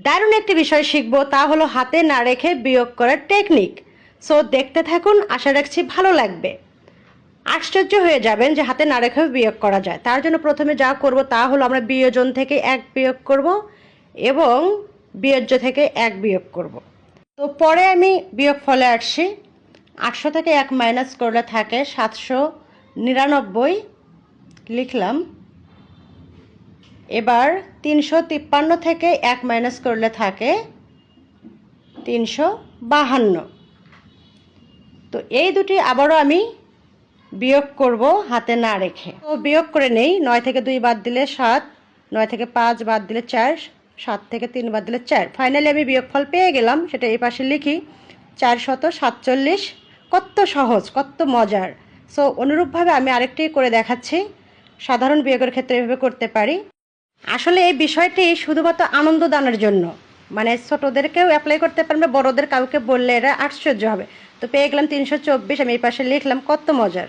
দারুণ একটি বিষয় শিখবো, তা হলো হাতে না রেখে বিয়োগ করার টেকনিক। সো দেখতে থাকুন, আশা রাখছি ভালো লাগবে। আশ্চর্য হয়ে যাবেন যে হাতে না রেখেও বিয়োগ করা যায়। তার জন্য প্রথমে যা করব তা হলো আমরা বিয়োজন থেকে 1 বিয়োগ করব এবং বিয়োজ্য থেকে 1 বিয়োগ করব। তো পরে আমি বিয়োগ ফলে আসছি। 800 থেকে 1 মাইনাস করলে থাকে 799, লিখলাম। এবার 353 থেকে 1 মাইনাস করলে থাকে 352। তো এই দুটি আবারও আমি বিয়োগ করব হাতে না রেখে। তো বিয়োগ করে নেই। 9 থেকে 2 বাদ দিলে 7, 9 থেকে 5 বাদ দিলে 4, 7 থেকে 3 বাদ দিলে 4। ফাইনালি আমি বিয়োগফল পেয়ে গেলাম, সেটা এই পাশে লিখি। 447। কত সহজ, কত মজার। সো অনুরূপভাবে আমি আরেকটি করে দেখাচ্ছি। সাধারণ বিয়োগের ক্ষেত্রে এভাবে করতে পারি। আসলে এই বিষয়টি শুধুমাত্র আনন্দ দানের জন্য, মানে ছোটদেরকেও অ্যাপ্লাই করতে পারবে, বড়দের কাউকে বললে এরা আশ্চর্য হবে। তো পেয়ে গেলাম 324, আমি এই পাশে লিখলাম। কত মজার।